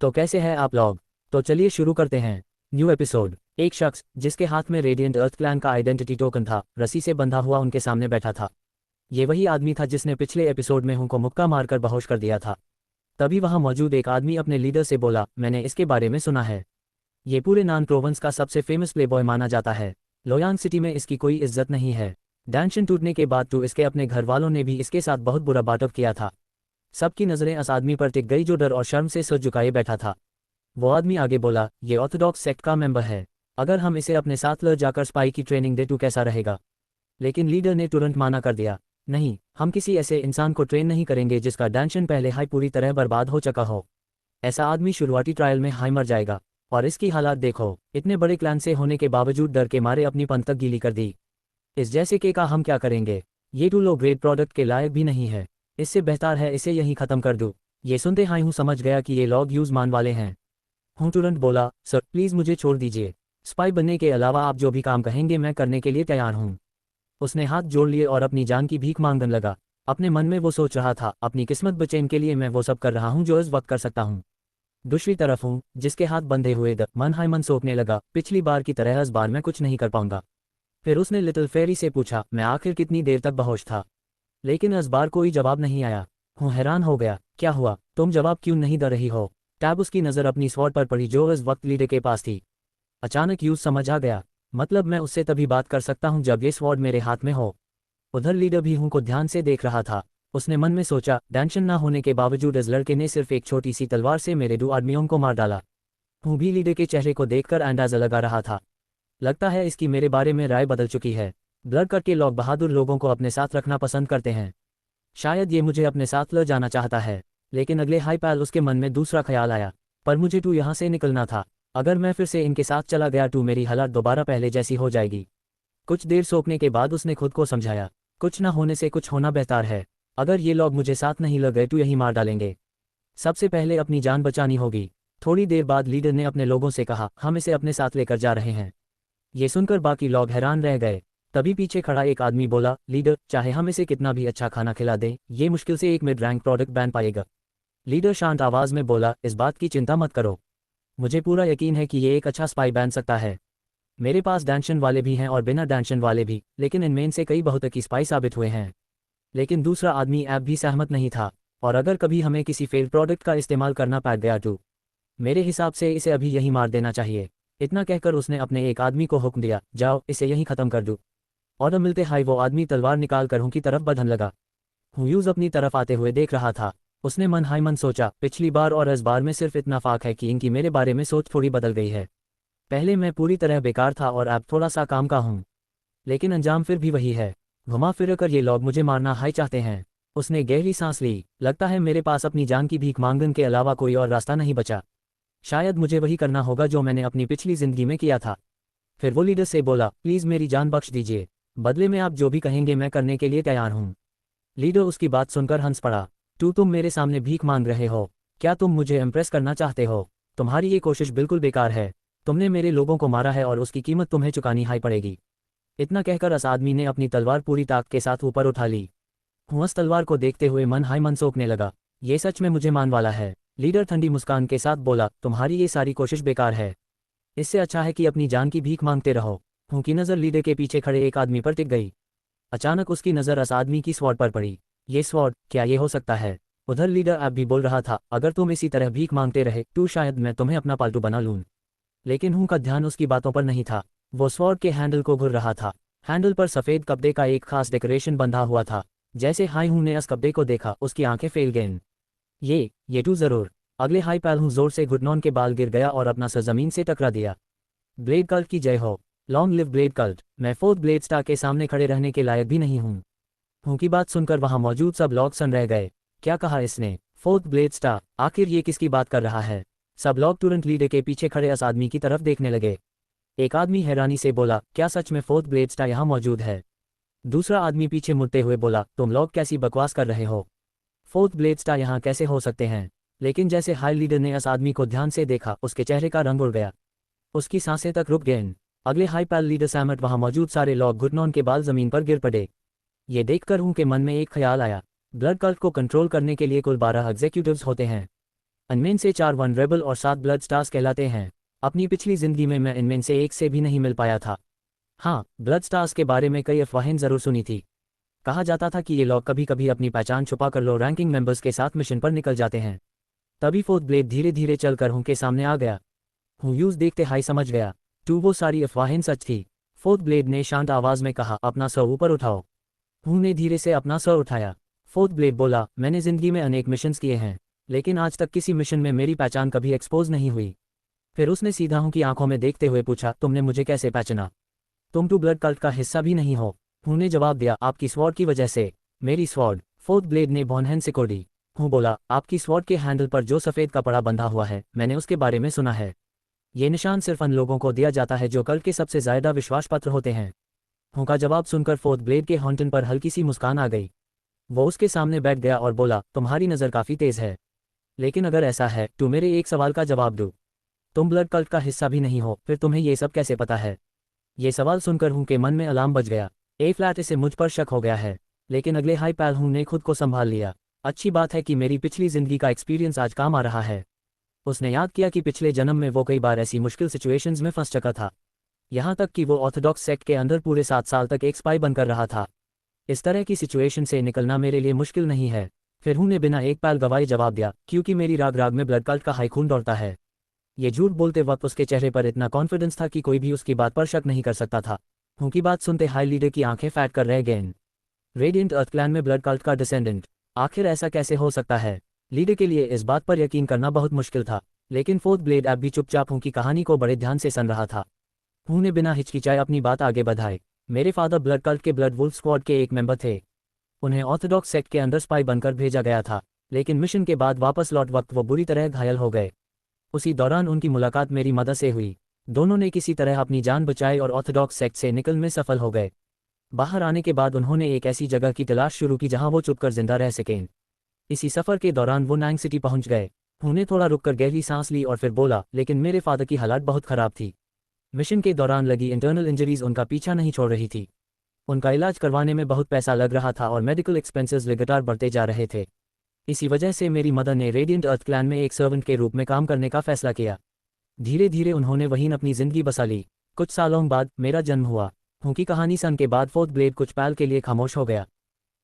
तो कैसे हैं आप लोग। तो चलिए शुरू करते हैं। New episode. एक शख्स जिसके हाथ में रेडिएंट अर्थ क्लैन का आइडेंटिटी टोकन था, रस्सी से बंधा हुआ उनके सामने बैठा था। ये वही आदमी था जिसने पिछले एपिसोड में हूँ को मुक्का मारकर बेहोश कर दिया था। तभी वहां मौजूद एक आदमी अपने लीडर से बोला, मैंने इसके बारे में सुना है। ये पूरे नान प्रोवेंस का सबसे फेमस प्लेबॉय माना जाता है। लोयांग सिटी में इसकी कोई इज्जत नहीं है। डैंशन टूटने के बाद तो इसके अपने घर वालों ने भी इसके साथ बहुत बुरा बातव किया था। सबकी नज़रें उस आदमी पर टिक गई जो डर और शर्म से सर झुकाए बैठा था। वो आदमी आगे बोला, ये ऑर्थोडॉक्स सेक्ट का मेंबर है। अगर हम इसे अपने साथ ले जाकर स्पाई की ट्रेनिंग दे तो कैसा रहेगा। लेकिन लीडर ने तुरंत माना कर दिया, नहीं, हम किसी ऐसे इंसान को ट्रेन नहीं करेंगे जिसका डैंशन पहले हाई पूरी तरह बर्बाद हो चुका हो। ऐसा आदमी शुरुआती ट्रायल में हाई मर जाएगा। और इसकी हालात देखो, इतने बड़े क्लैन से होने के बावजूद डर के मारे अपनी पंख तक गीली कर दी। इस जैसे के का हम क्या करेंगे। ये टू लो ग्रेड प्रोडक्ट के लायक भी नहीं है। इससे बेहतर है इसे यहीं ख़त्म कर दूँ। ये सुनते हाई हूँ समझ गया कि ये लोग यूज़ मान वाले हैं। हूँ तुरंत बोला, सर प्लीज़ मुझे छोड़ दीजिए। स्पाई बनने के अलावा आप जो भी काम कहेंगे मैं करने के लिए तैयार हूँ। उसने हाथ जोड़ लिए और अपनी जान की भीख मांगने लगा। अपने मन में वो सोच रहा था, अपनी किस्मत बचेन के लिए मैं वो सब कर रहा हूँ जो इस वक्त कर सकता हूँ। दूसरी तरफ हूँ जिसके हाथ बंधे हुए मन हाई मन सोचने लगा, पिछली बार की तरह इस बार मैं कुछ नहीं कर पाऊंगा। फिर उसने लिटिल फेरी से पूछा, मैं आखिर कितनी देर तक बेहोश था। लेकिन इस बार कोई जवाब नहीं आया। हूँ हैरान हो गया, क्या हुआ, तुम जवाब क्यों नहीं दे रही हो। टैब उसकी नज़र अपनी स्वॉर्ड पर पड़ी जो इस वक्त लीडर के पास थी। अचानक यूज समझ आ गया, मतलब मैं उससे तभी बात कर सकता हूँ जब ये स्वॉर्ड मेरे हाथ में हो। उधर लीडर भी हूँ को ध्यान से देख रहा था। उसने मन में सोचा, टेंशन ना होने के बावजूद इस लड़के ने सिर्फ एक छोटी सी तलवार से मेरे 2 आदमियों को मार डाला। हूँ भी लीडर के चेहरे को देखकर अंदाजा लगा रहा था। लगता है इसकी मेरे बारे में राय बदल चुकी है। ब्लड कट के लोग बहादुर लोगों को अपने साथ रखना पसंद करते हैं। शायद ये मुझे अपने साथ ले जाना चाहता है। लेकिन अगले हाई पैल उसके मन में दूसरा ख्याल आया, पर मुझे टू यहाँ से निकलना था। अगर मैं फिर से इनके साथ चला गया तो मेरी हालत दोबारा पहले जैसी हो जाएगी। कुछ देर सोचने के बाद उसने खुद को समझाया, कुछ ना होने से कुछ होना बेहतर है। अगर ये लोग मुझे साथ नहीं लग गए तो यही मार डालेंगे। सबसे पहले अपनी जान बचानी होगी। थोड़ी देर बाद लीडर ने अपने लोगों से कहा, हम इसे अपने साथ लेकर जा रहे हैं। ये सुनकर बाकी लोग हैरान रह गए। तभी पीछे खड़ा एक आदमी बोला, लीडर, चाहे हम इसे कितना भी अच्छा खाना खिला दें, ये मुश्किल से एक मिड रैंक प्रोडक्ट बन पाएगा। लीडर शांत आवाज में बोला, इस बात की चिंता मत करो। मुझे पूरा यकीन है कि ये एक अच्छा स्पाई बन सकता है। मेरे पास डैंशन वाले भी हैं और बिना डैंशन वाले भी, लेकिन इनमें से कई बहुत की स्पाई साबित हुए हैं। लेकिन दूसरा आदमी ऐप भी सहमत नहीं था। और अगर कभी हमें किसी फेल प्रोडक्ट का इस्तेमाल करना पड़ गया तो मेरे हिसाब से इसे अभी यही मार देना चाहिए। इतना कहकर उसने अपने एक आदमी को हुक्म दिया, जाओ इसे यहीं ख़त्म कर दो। ऑर्डर मिलते हाई वो आदमी तलवार निकाल कर हूँ की तरफ बढ़ने लगा। ह्यूज अपनी तरफ आते हुए देख रहा था। उसने मन हाई मन सोचा, पिछली बार और इस बार में सिर्फ इतना फाक है कि इनकी मेरे बारे में सोच थोड़ी बदल गई है। पहले मैं पूरी तरह बेकार था और अब थोड़ा सा काम का हूँ, लेकिन अंजाम फिर भी वही है। घुमा फिर कर ये लोग मुझे मारना हाई चाहते हैं। उसने गहरी सांस ली, लगता है मेरे पास अपनी जान की भीख मांगने के अलावा कोई और रास्ता नहीं बचा। शायद मुझे वही करना होगा जो मैंने अपनी पिछली जिंदगी में किया था। फिर वो लीडर से बोला, प्लीज़ मेरी जान बख्श दीजिए, बदले में आप जो भी कहेंगे मैं करने के लिए तैयार हूँ। लीडर उसकी बात सुनकर हंस पड़ा, तुम मेरे सामने भीख मांग रहे हो, क्या तुम मुझे इम्प्रेस करना चाहते हो। तुम्हारी ये कोशिश बिल्कुल बेकार है। तुमने मेरे लोगों को मारा है और उसकी कीमत तुम्हें चुकानी हाई पड़ेगी। इतना कहकर उस आदमी ने अपनी तलवार पूरी ताकत के साथ ऊपर उठा ली। उस तलवार को देखते हुए मन हाई मन सोचने लगा, ये सच में मुझे मान वाला है। लीडर ठंडी मुस्कान के साथ बोला, तुम्हारी ये सारी कोशिश बेकार है। इससे अच्छा है कि अपनी जान की भीख मांगते रहो। हूँ की नज़र लीडर के पीछे खड़े एक आदमी पर टिक गई। अचानक उसकी नज़र उस आदमी की स्वॉर्ड पर पड़ी। ये स्वॉर्ड, क्या ये हो सकता है। उधर लीडर अब भी बोल रहा था, अगर तुम इसी तरह भीख मांगते रहे तो शायद मैं तुम्हें अपना पालतू बना लूँ। लेकिन हूँ का ध्यान उसकी बातों पर नहीं था। वो स्वॉर्ड के हैंडल को घुर रहा था। हैंडल पर सफ़ेद कपड़े का एक खास डेकोरेशन बंधा हुआ था। जैसे हाई हूँ ने उस कपड़े को देखा, उसकी आंखें फेल गईं। ये टू ज़रूर। अगले हाई पैल हूँ जोर से घुटनों के बाल गिर गया और अपना सर जमीन से टकरा दिया। ब्लेड कल्ट की जय हो। Long live blade cult. मैं फोर्थ ब्लेड स्टार के सामने खड़े रहने के लायक भी नहीं हूँ। हूँ की बात सुनकर वहां मौजूद सब लोग सन रह गए। क्या कहा इसने, फोर्थ ब्लेड स्टार, आखिर ये किसकी बात कर रहा है। सब लोग तुरंत लीडर के पीछे खड़े उस आदमी की तरफ देखने लगे। एक आदमी हैरानी से बोला, क्या सच में फोर्थ ब्लेड स्टार यहाँ मौजूद है। दूसरा आदमी पीछे मुड़ते हुए बोला, तुम लोग कैसी बकवास कर रहे हो। फोर्थ ब्लेड स्टार यहाँ कैसे हो सकते हैं। लेकिन जैसे हाई लीडर ने उस आदमी को ध्यान से देखा, उसके चेहरे का रंग उड़ गया। उसकी सांसें तक रुक गईं। अगले हाई पैल लीडर सैमट वहां मौजूद सारे लोग घुटनों के बाल जमीन पर गिर पड़े। ये देखकर हूँ के मन में एक ख्याल आया, ब्लड कल्ट को कंट्रोल करने के लिए कुल 12 एग्जीक्यूटिव्स होते हैं। इनमें से 4 वन रेबल और 7 ब्लड स्टार्स कहलाते हैं। अपनी पिछली जिंदगी में मैं इनमें से एक से भी नहीं मिल पाया था। हाँ, ब्लड स्टार्स के बारे में कई अफवाहें जरूर सुनी थी। कहा जाता था कि ये लोग कभी कभी अपनी पहचान छुपा कर लो रैंकिंग मेंबर्स के साथ मिशन पर निकल जाते हैं। तभी फोर्थ ब्लेड धीरे धीरे चलकर हूँ के सामने आ गया। हूँ यूज देखते हाई समझ गया वो सारी अफवाहें सच थी। फोर्थ ब्लेड ने शांत आवाज में कहा, अपना सर ऊपर उठाओ। हूँ ने धीरे से अपना सर उठाया। फोर्थ ब्लेड बोला, मैंने जिंदगी में अनेक मिशंस किए हैं, लेकिन आज तक किसी मिशन में मेरी पहचान कभी एक्सपोज नहीं हुई। फिर उसने सीधा हूँ की आंखों में देखते हुए पूछा, तुमने मुझे कैसे पहचाना? तुम टू ब्लड कल्ट का हिस्सा भी नहीं हो। हूँ ने जवाब दिया, आपकी स्वॉर्ड की वजह से। मेरी स्वॉर्ड? फोर्थ ब्लेड ने बॉनहैन से कोड़ी। हूँ बोला, आपकी स्वॉर्ड के हैंडल पर जो सफ़ेद कपड़ा बंधा हुआ है, मैंने उसके बारे में सुना है। ये निशान सिर्फ उन लोगों को दिया जाता है जो कल्ट के सबसे ज़्यादा विश्वास पात्र होते हैं। हूँ का जवाब सुनकर फोर्थ ब्लेड के हॉन्टन पर हल्की सी मुस्कान आ गई। वो उसके सामने बैठ गया और बोला, तुम्हारी नज़र काफ़ी तेज़ है, लेकिन अगर ऐसा है तो मेरे एक सवाल का जवाब दो। तुम ब्लड कल्ट का हिस्सा भी नहीं हो, फिर तुम्हें ये सब कैसे पता है? ये सवाल सुनकर हूँ के मन में अलार्म बज गया। ए फ्लैट इसे मुझ पर शक हो गया है, लेकिन अगले हाई पैल हूँ ने खुद को संभाल लिया। अच्छी बात है कि मेरी पिछली जिंदगी का एक्सपीरियंस आज काम आ रहा है। उसने याद किया कि पिछले जन्म में वो कई बार ऐसी मुश्किल सिचुएशंस में फंस चुका था। यहाँ तक कि वो ऑर्थोडॉक्स सेक्ट के अंदर पूरे 7 साल तक एक स्पाई बनकर रहा था। इस तरह की सिचुएशन से निकलना मेरे लिए मुश्किल नहीं है। फिर हूँ ने बिना एक पैल गवाए जवाब दिया, क्योंकि मेरी राग राग में ब्लड कल्ट का हाई खून दौड़ता है। ये झूठ बोलते वक्त उसके चेहरे पर इतना कॉन्फिडेंस था कि कोई भी उसकी बात पर शक नहीं कर सकता था। हूँ की बात सुनते हाई लीडर की आंखें फैट कर रह गईं। रेडिएंट अर्थ क्लैन में ब्लड कल्ट का डिसेंडेंट? आखिर ऐसा कैसे हो सकता है? लीडर के लिए इस बात पर यकीन करना बहुत मुश्किल था, लेकिन फोर्थ ब्लेड अब भी चुपचाप हूँ की कहानी को बड़े ध्यान से सुन रहा था। हूँ ने बिना हिचकिचाए अपनी बात आगे बढ़ाई। मेरे फादर ब्लड कल्ट के ब्लड वुल्फ स्क्वाड के एक मेंबर थे। उन्हें ऑर्थोडॉक्स सेक्ट के अंदर स्पाई बनकर भेजा गया था, लेकिन मिशन के बाद वापस लौट वक्त वो बुरी तरह घायल हो गए। उसी दौरान उनकी मुलाकात मेरी मदद से हुई। दोनों ने किसी तरह अपनी जान बचाई और ऑर्थोडॉक्स सेक्ट से निकल में सफल हो गए। बाहर आने के बाद उन्होंने एक ऐसी जगह की तलाश शुरू की जहां वो छुपकर जिंदा रह सकें। इसी सफर के दौरान वो नांग सिटी पहुंच गए। उन्हें थोड़ा रुककर गहरी सांस ली और फिर बोला, लेकिन मेरे फादर की हालत बहुत खराब थी। मिशन के दौरान लगी इंटरनल इंजरीज उनका पीछा नहीं छोड़ रही थी। उनका इलाज करवाने में बहुत पैसा लग रहा था और मेडिकल एक्सपेंसेस लगातार बढ़ते जा रहे थे। इसी वजह से मेरी मदर ने रेडिएंट अर्थ क्लैन में एक सर्वेंट के रूप में काम करने का फैसला किया। धीरे धीरे उन्होंने वहीं अपनी जिंदगी बसा ली। कुछ सालों बाद मेरा जन्म हुआ। हूँ की कहानी सुन के बाद फोर्थ ब्लेड कुछ पल के लिए खामोश हो गया।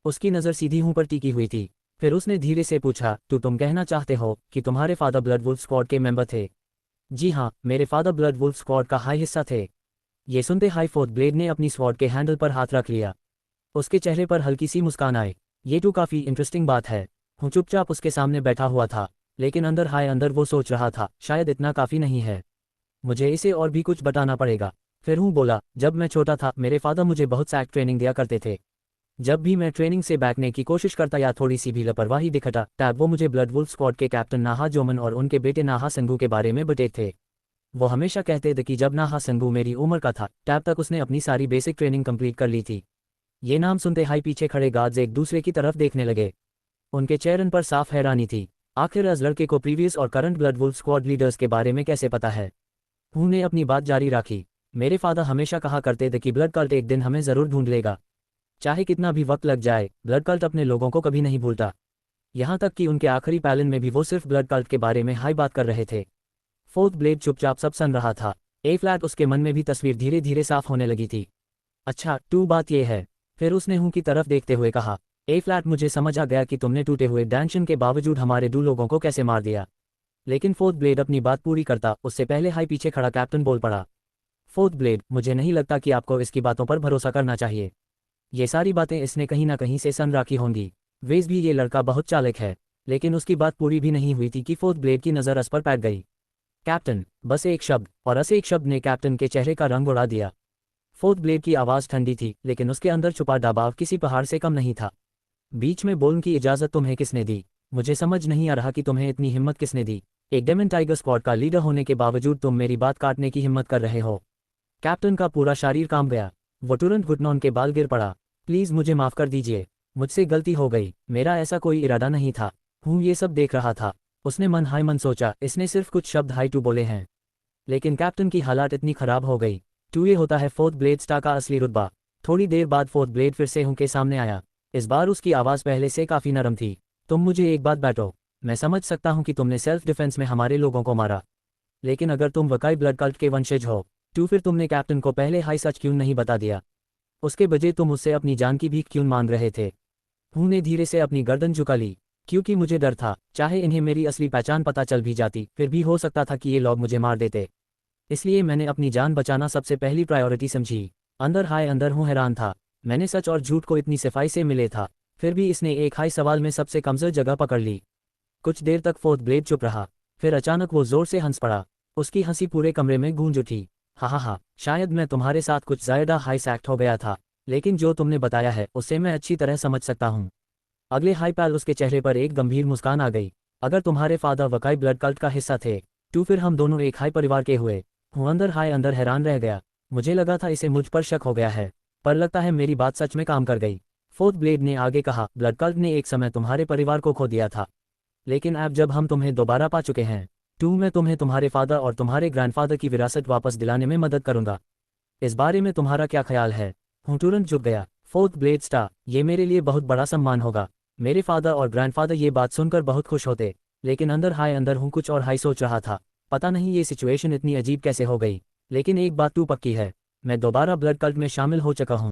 उसकी नज़र सीधी हूँ पर टिकी हुई थी। फिर उसने धीरे से पूछा, तुम कहना चाहते हो कि तुम्हारे फादर ब्लड वुल्फ स्क्वाड के मेंबर थे? जी हाँ, मेरे फादर ब्लड वुल्फ स्क्वाड का हाई हिस्सा थे। ये सुनते हाई फोर्थ ब्लेड ने अपनी स्वॉर्ड के हैंडल पर हाथ रख लिया। उसके चेहरे पर हल्की सी मुस्कान आई। ये तो काफ़ी इंटरेस्टिंग बात है। हूँ चुपचाप उसके सामने बैठा हुआ था, लेकिन अंदर वो सोच रहा था, शायद इतना काफ़ी नहीं है, मुझे इसे और भी कुछ बताना पड़ेगा। फिर हूँ बोला, जब मैं छोटा था मेरे फादर मुझे बहुत सैक ट्रेनिंग दिया करते थे। जब भी मैं ट्रेनिंग से बैठने की कोशिश करता या थोड़ी सी भी लापरवाही दिखता, तब वो मुझे ब्लड वुल्फ स्क्वाड के कैप्टन नाहा जोमन और उनके बेटे नाहा संगू के बारे में बताते थे। वो हमेशा कहते थे कि जब नाहा संगू मेरी उम्र का था, तब तक उसने अपनी सारी बेसिक ट्रेनिंग कंप्लीट कर ली थी। ये नाम सुनते हाई पीछे खड़े गार्ड्स एक दूसरे की तरफ देखने लगे। उनके चेहरे पर साफ हैरानी थी। आखिर इस लड़के को प्रीवियस और current blood wolf squad leaders के बारे में कैसे पता है? हूँ ने अपनी बात जारी रखी। मेरे फादर हमेशा कहा करते थे कि ब्लड कल्ट एक दिन हमें ज़रूर ढूंढ लेगा। चाहे कितना भी वक्त लग जाए, ब्लड कल्ट अपने लोगों को कभी नहीं भूलता। यहाँ तक कि उनके आखिरी पैलन में भी वो सिर्फ ब्लड कल्ट के बारे में हाई बात कर रहे थे। फोर्थ ब्लेड चुपचाप सब सुन रहा था। ए फ्लैट उसके मन में भी तस्वीर धीरे धीरे साफ होने लगी थी। अच्छा, बात ये है। फिर उसने हूँ की तरफ देखते हुए कहा, ए फ्लैट मुझे समझ आ गया कि तुमने टूटे हुए डांशन के बावजूद हमारे 2 लोगों को कैसे मार दिया। लेकिन फोर्थ ब्लेड अपनी बात पूरी करता उससे पहले हाई पीछे खड़ा कैप्टन बोल पड़ा। फोर्थ ब्लेड, मुझे नहीं लगता कि आपको इसकी बातों पर भरोसा करना चाहिए। ये सारी बातें इसने कहीं ना कहीं से सुन रखी होंगी। वेज भी ये लड़का बहुत चालाक है। लेकिन उसकी बात पूरी भी नहीं हुई थी कि फोर्थ ब्लेड की नज़र उस पर पैट गई। कैप्टन, बस एक शब्द, और उस एक शब्द ने कैप्टन के चेहरे का रंग उड़ा दिया। फोर्थ ब्लेड की आवाज़ ठंडी थी, लेकिन उसके अंदर छुपा दबाव किसी पहाड़ से कम नहीं था। बीच में बोलने की इजाज़त तुम्हें किसने दी? मुझे समझ नहीं आ रहा कि तुम्हें इतनी हिम्मत किसने दी। एक डेमन टाइगर स्क्वाड का लीडर होने के बावजूद तुम मेरी बात काटने की हिम्मत कर रहे हो। कैप्टन का पूरा शरीर कांप गया। वो तुरंत घुटनों के बाल गिर पड़ा। प्लीज़ मुझे माफ़ कर दीजिए, मुझसे गलती हो गई, मेरा ऐसा कोई इरादा नहीं था। हूँ ये सब देख रहा था। उसने मन हाई मन सोचा, इसने सिर्फ कुछ शब्द हाई टू बोले हैं। लेकिन कैप्टन की हालत इतनी ख़राब हो गई। ये होता है फोर्थ ब्लेड स्टार का असली रुतबा। थोड़ी देर बाद फोर्थ ब्लेड फिर से हूँ के सामने आया। इस बार उसकी आवाज़ पहले से काफ़ी नरम थी। तुम मुझे एक बात बैठो, मैं समझ सकता हूँ कि तुमने सेल्फ डिफेंस में हमारे लोगों को मारा, लेकिन अगर तुम वकाई ब्लड कल्ट के वंशज हो तो फिर तुमने कैप्टन को पहले हाई सच क्यों नहीं बता दिया? उसके बजाय तुम उससे अपनी जान की भीख क्यों मांग रहे थे? हूँ ने धीरे से अपनी गर्दन झुका ली। क्योंकि मुझे डर था, चाहे इन्हें मेरी असली पहचान पता चल भी जाती फिर भी हो सकता था कि ये लोग मुझे मार देते। इसलिए मैंने अपनी जान बचाना सबसे पहली प्रायोरिटी समझी। अंदर हूँ हैरान था। मैंने सच और झूठ को इतनी सफाई से मिले था, फिर भी इसने एक हाई सवाल में सबसे कमजोर जगह पकड़ ली। कुछ देर तक फोर्थ ब्लेड चुप रहा, फिर अचानक वो जोर से हंस पड़ा। उसकी हंसी पूरे कमरे में गूंज उठी। हा, शायद मैं तुम्हारे साथ कुछ ज्यादा हाई सैक्ट हो गया था, लेकिन जो तुमने बताया है उससे मैं अच्छी तरह समझ सकता हूँ। अगले हाई पैल उसके चेहरे पर एक गंभीर मुस्कान आ गई। अगर तुम्हारे फादर वकाई ब्लड कल्ट का हिस्सा थे तो फिर हम दोनों एक हाई परिवार के हुए। हूँ अंदर हैरान रह गया। मुझे लगा था इसे मुझ पर शक हो गया है, पर लगता है मेरी बात सच में काम कर गई। फोर्थ ब्लेड ने आगे कहा, ब्लड कल्ट ने एक समय तुम्हारे परिवार को खो दिया था, लेकिन अब जब हम तुम्हें दोबारा पा चुके हैं तो मैं तुम्हें तुम्हारे फादर और तुम्हारे ग्रैंडफादर की विरासत वापस दिलाने में मदद करूंगा। इस बारे में तुम्हारा क्या ख्याल है? हूँ तुरंत झुक गया। फोर्थ ब्लेड स्टार, ये मेरे लिए बहुत बड़ा सम्मान होगा। मेरे फादर और ग्रैंडफादर ये बात सुनकर बहुत खुश होते, लेकिन अंदर हूँ कुछ और हाई सोच रहा था। पता नहीं ये सिचुएशन इतनी अजीब कैसे हो गई, लेकिन एक बात तू पक्की है, मैं दोबारा ब्लड कल्ट में शामिल हो चुका हूँ।